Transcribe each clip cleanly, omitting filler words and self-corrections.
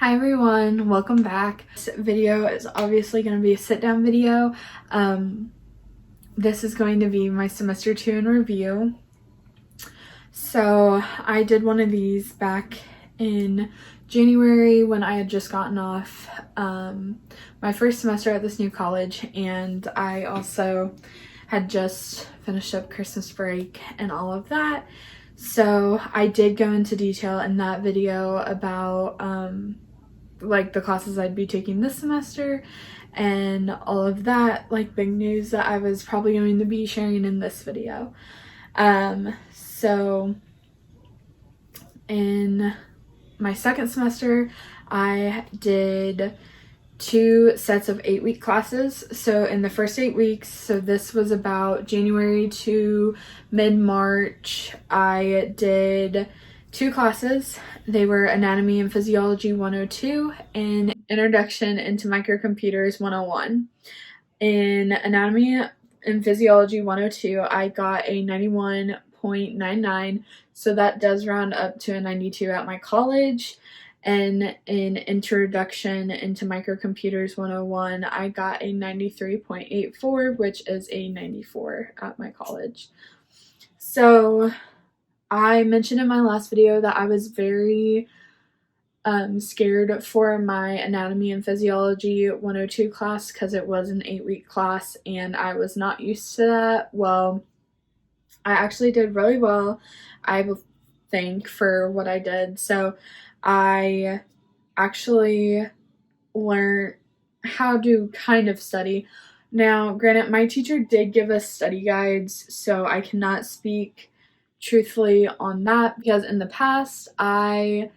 Hi everyone, welcome back. This video is obviously going to be a sit-down video. This is going to be my semester 2 in review. So I did one of these back in January when I had just gotten off my first semester at this new college, and I also had just finished up Christmas break and all of that. So I did go into detail in that video about like the classes I'd be taking this semester and all of that, like big news that I was probably going to be sharing in this video. So in my second semester, I did 2 sets of 8-week classes. So in the first 8 weeks, so this was about January to mid-March, I did 2 classes. They were Anatomy and Physiology 102 and Introduction into Microcomputers 101. In Anatomy and Physiology 102, I got a 91.99, so that does round up to a 92 at my college. And in Introduction into Microcomputers 101, I got a 93.84, which is a 94 at my college. So I mentioned in my last video that I was very scared for my Anatomy and Physiology 102 class because it was an 8-week class and I was not used to that. Well, I actually did really well, I think, for what I did. So I actually learned how to kind of study. Now, granted, my teacher did give us study guides, so I cannot speak truthfully on that because in the past I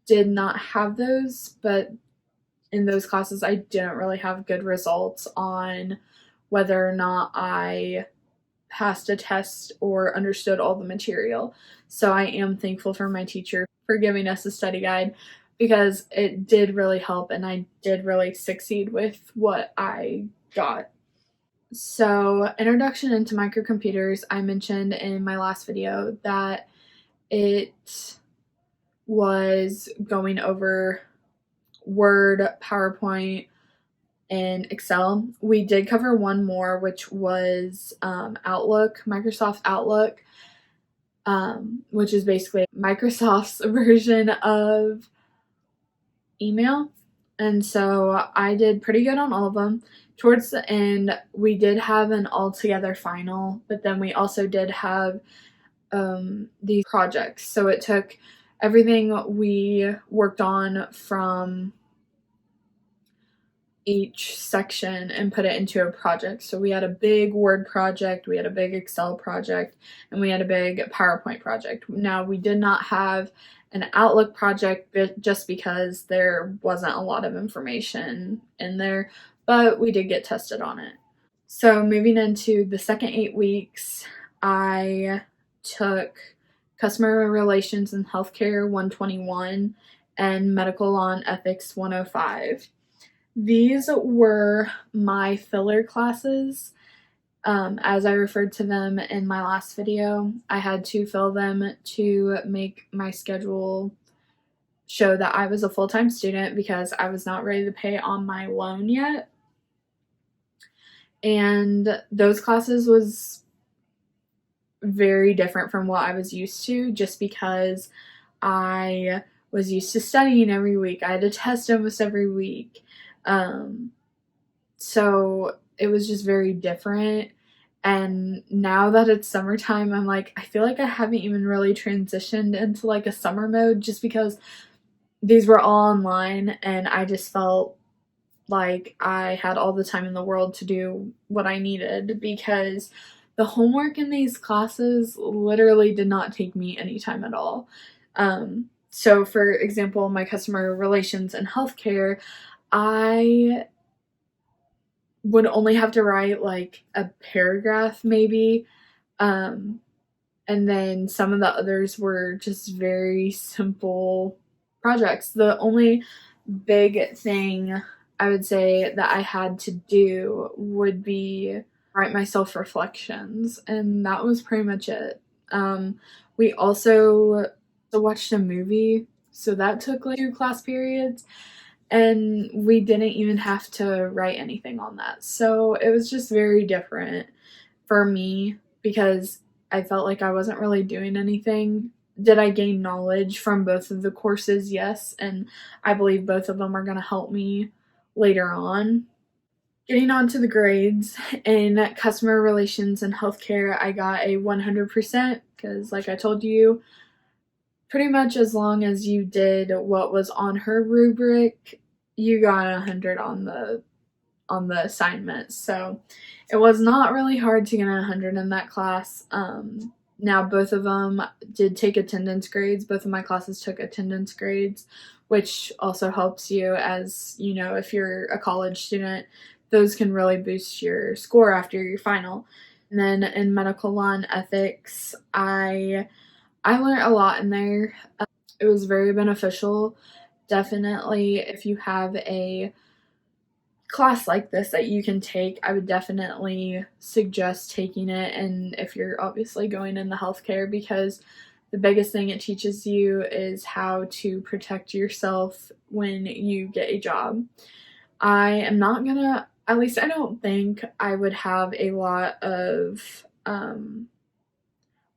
did not have those, but in those classes I didn't really have good results on whether or not I passed a test or understood all the material. So I am thankful for my teacher for giving us a study guide because it did really help and I did really succeed with what I got. So, Introduction into Microcomputers, I mentioned in my last video that it was going over Word, PowerPoint, and Excel. We did cover one more, which was Outlook, Microsoft Outlook, which is basically Microsoft's version of email. And so I did pretty good on all of them. Towards the end, we did have an all-together final, but then we also did have these projects. So it took everything we worked on from each section and put it into a project. So we had a big Word project, we had a big Excel project, and we had a big PowerPoint project. Now, we did not have an Outlook project just because there wasn't a lot of information in there, but we did get tested on it. So moving into the second 8 weeks, I took Customer Relations and Healthcare 121 and Medical Law and Ethics 105. These were my filler classes, as I referred to them in my last video. I had to fill them to make my schedule show that I was a full-time student because I was not ready to pay on my loan yet. And those classes was very different from what I was used to just because I was used to studying every week. I had a test almost every week. So it was just very different. And now that it's summertime, I'm like, I feel like I haven't even really transitioned into like a summer mode just because these were all online and I just felt like I had all the time in the world to do what I needed because the homework in these classes literally did not take me any time at all. So for example, my customer relations and healthcare, I would only have to write like a paragraph maybe. And then some of the others were just very simple projects. The only big thing I would say that I had to do would be write my self-reflections, and that was pretty much it. We also watched a movie, So that took like 2 class periods, and we didn't even have to write anything on that. So it was just very different for me because I felt like I wasn't really doing anything. Did I gain knowledge from both of the courses? Yes, and I believe both of them are going to help me later on. Getting on to the grades, in customer relations and healthcare, I got a 100% because, like I told you, pretty much as long as you did what was on her rubric, you got 100 on the assignment. So it was not really hard to get 100 in that class. Now both of them did take attendance grades. Both of my classes took attendance grades, which also helps you, as you know, if you're a college student, those can really boost your score after your final. And then in medical law and ethics, I learned a lot in there. It was very beneficial. Definitely, if you have a class like this that you can take, I would definitely suggest taking it. And if you're obviously going into healthcare, because the biggest thing it teaches you is how to protect yourself when you get a job. I am not gonna, at least I don't think I would have a lot of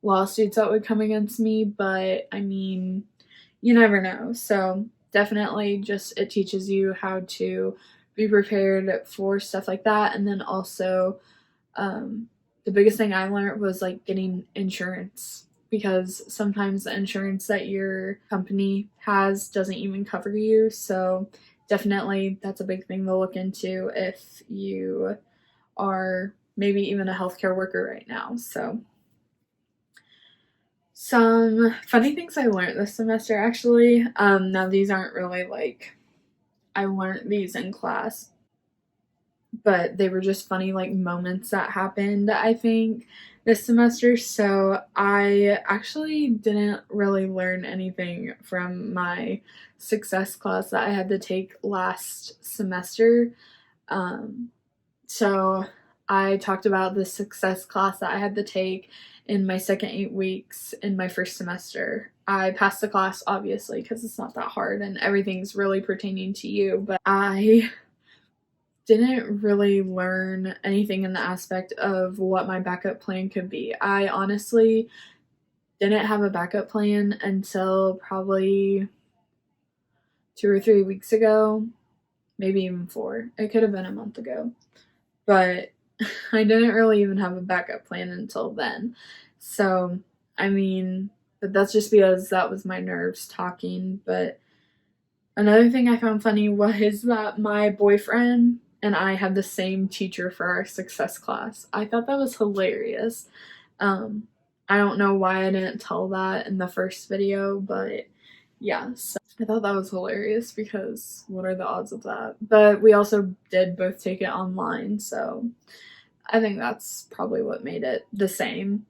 lawsuits that would come against me, but I mean, you never know. So definitely just it teaches you how to be prepared for stuff like that. And then also, the biggest thing I learned was like getting insurance, because sometimes the insurance that your company has doesn't even cover you. So definitely that's a big thing to look into if you are maybe even a healthcare worker right now. So some funny things I learned this semester, actually. Now these aren't really like I learned these in class, but they were just funny like moments that happened, I think, this semester. So I actually didn't really learn anything from my success class that I had to take last semester. So I talked about the success class that I had to take in my second 8 weeks in my first semester. I passed the class, obviously, because it's not that hard and everything's really pertaining to you, but I didn't really learn anything in the aspect of what my backup plan could be. I honestly didn't have a backup plan until probably 2 or 3 weeks ago, maybe even 4. It could have been a month ago. But I didn't really even have a backup plan until then. So, I mean, but that's just because that was my nerves talking. But another thing I found funny was that my boyfriend and I had the same teacher for our success class. I thought that was hilarious. I don't know why I didn't tell that in the first video, but yeah, so I thought that was hilarious because what are the odds of that? But we also did both take it online, so I think that's probably what made it the same.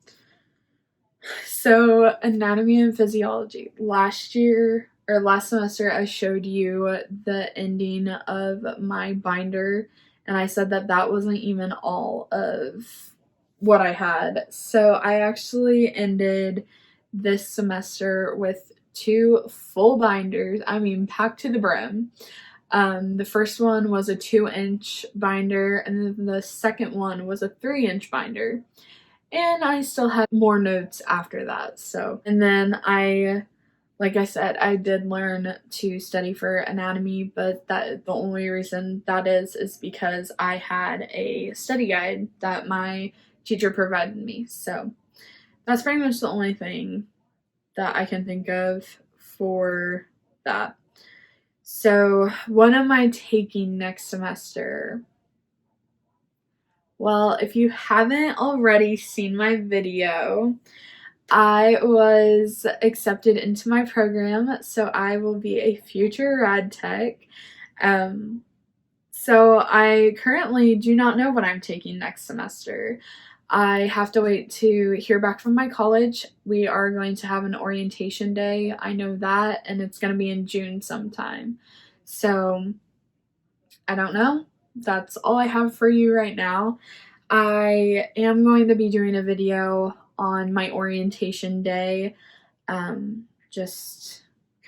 So, anatomy and physiology. Last semester, I showed you the ending of my binder, and I said that that wasn't even all of what I had. So, I actually ended this semester with 2 full binders. I mean, packed to the brim. The first one was a 2-inch binder, and then the second one was a 3-inch binder. And I still had more notes after that. So, and then like I said, I did learn to study for anatomy, but that the only reason that is because I had a study guide that my teacher provided me. So that's pretty much the only thing that I can think of for that. So, what am I taking next semester? Well, if you haven't already seen my video, I was accepted into my program, so I will be a future rad tech. So I currently do not know what I'm taking next semester. I have to wait to hear back from my college. We are going to have an orientation day. I know that, and it's going to be in June sometime. So I don't know. That's all I have for you right now. I am going to be doing a video on my orientation day, just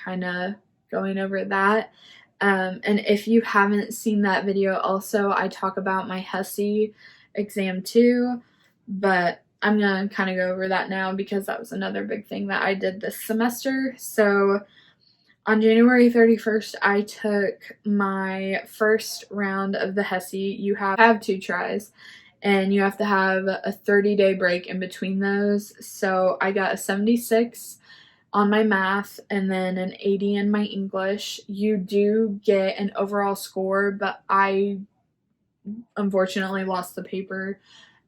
kind of going over that. And if you haven't seen that video also, I talk about my HESI exam too, but I'm gonna kind of go over that now because that was another big thing that I did this semester. So on January 31st, I took my first round of the HESI. You have 2 tries, and you have to have a 30-day break in between those. So I got a 76 on my math and then an 80 in my English. You do get an overall score, but I unfortunately lost the paper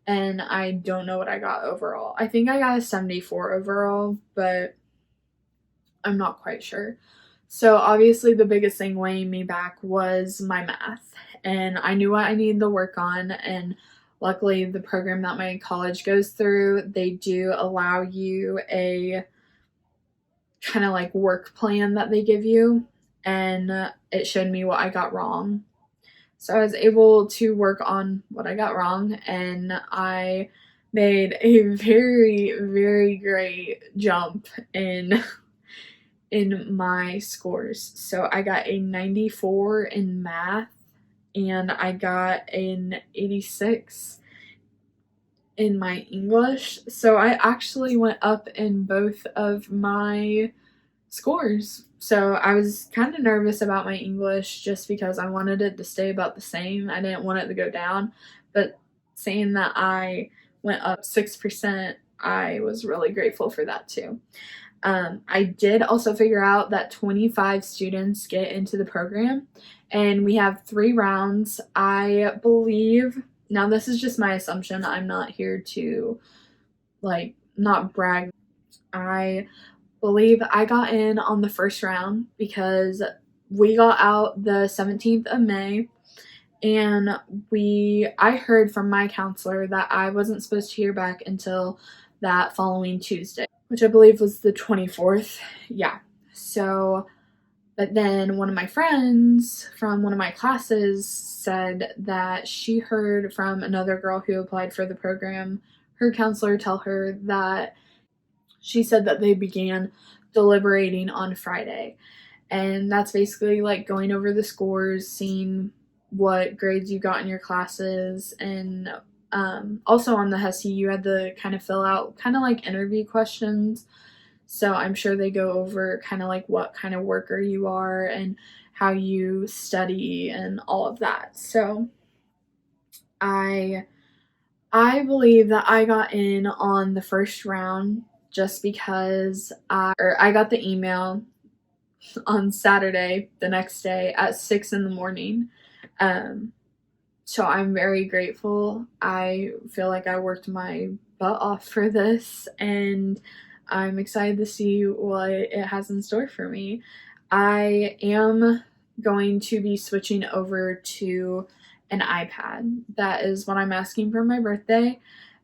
and I don't know what I got overall. I think I got a 74 overall, but I'm not quite sure. So obviously the biggest thing weighing me back was my math, and I knew what I needed to work on, and luckily the program that my college goes through, they do allow you a kind of like work plan that they give you, and it showed me what I got wrong. So I was able to work on what I got wrong, and I made a very, very great jump in my scores. So I got a 94 in math, and I got an 86 in my English. So I actually went up in both of my scores. So I was kind of nervous about my English just because I wanted it to stay about the same. I didn't want it to go down. But saying that I went up 6%, I was really grateful for that too. I did also figure out that 25 students get into the program, and we have 3 rounds. I believe, now this is just my assumption, I'm not here to not brag. I believe I got in on the first round because we got out the 17th of May, and I heard from my counselor that I wasn't supposed to hear back until that following Tuesday, which I believe was the 24th. Yeah. So, but then one of my friends from one of my classes said that she heard from another girl who applied for the program, her counselor tell her that she said that they began deliberating on Friday. And that's basically like going over the scores, seeing what grades you got in your classes, and also on the HESI, you had to kind of fill out kind of like interview questions. So I'm sure they go over kind of like what kind of worker you are and how you study and all of that. So I believe that I got in on the first round just because I got the email on Saturday, the next day at 6 in the morning. So I'm very grateful. I feel like I worked my butt off for this, and I'm excited to see what it has in store for me. I am going to be switching over to an iPad. That is what I'm asking for my birthday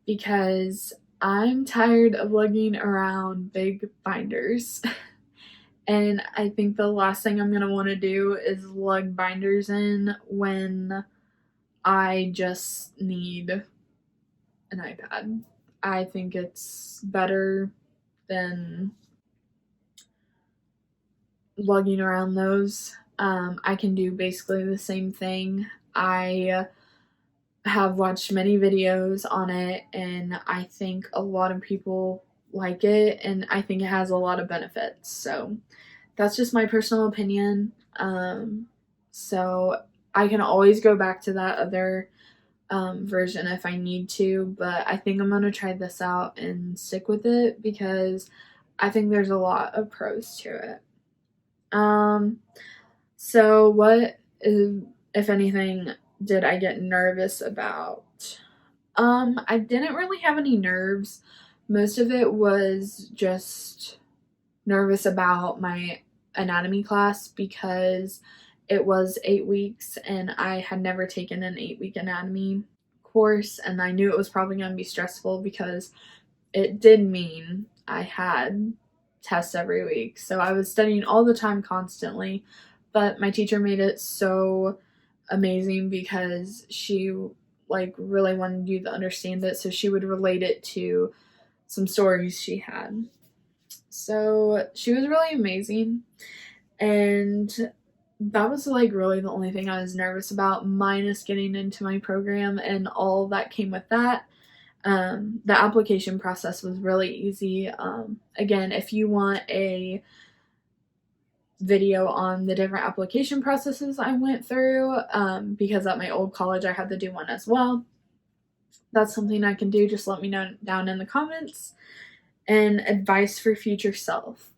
because I'm tired of lugging around big binders. And I think the last thing I'm going to want to do is lug binders in when I just need an iPad. I think it's better than lugging around those. I can do basically the same thing. I have watched many videos on it, and I think a lot of people like it, and I think it has a lot of benefits. So that's just my personal opinion. So I can always go back to that other version if I need to, but I think I'm going to try this out and stick with it because I think there's a lot of pros to it. So what, if anything, did I get nervous about? I didn't really have any nerves. Most of it was just nervous about my anatomy class because it was 8 weeks and I had never taken an 8-week anatomy course, and I knew it was probably going to be stressful because it did mean I had tests every week. So I was studying all the time constantly, but my teacher made it so amazing because she really wanted you to understand it, so she would relate it to some stories she had. So she was really amazing, and that was like really the only thing I was nervous about, minus getting into my program and all that came with that. The application process was really easy. Again, if you want a video on the different application processes I went through, because at my old college I had to do one as well, that's something I can do. Just let me know down in the comments. And advice for future self.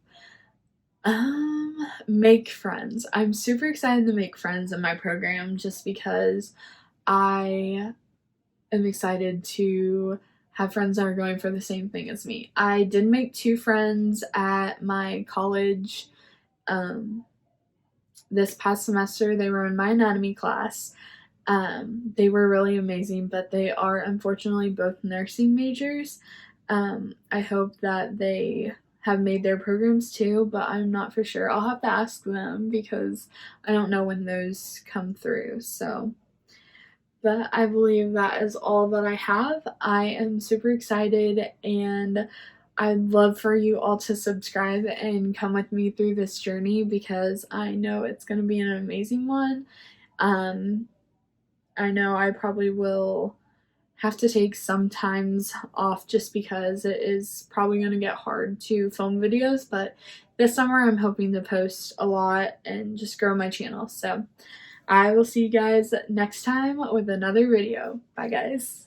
Make friends. I'm super excited to make friends in my program just because I am excited to have friends that are going for the same thing as me. I did make 2 friends at my college this past semester. They were in my anatomy class. They were really amazing, but they are unfortunately both nursing majors. I hope that they have made their programs too, but I'm not for sure. I'll have to ask them because I don't know when those come through. So, but I believe that is all that I have. I am super excited, and I'd love for you all to subscribe and come with me through this journey because I know it's going to be an amazing one. I know I probably will have to take some times off just because it is probably going to get hard to film videos, but this summer I'm hoping to post a lot and just grow my channel. So I will see you guys next time with another video. Bye guys.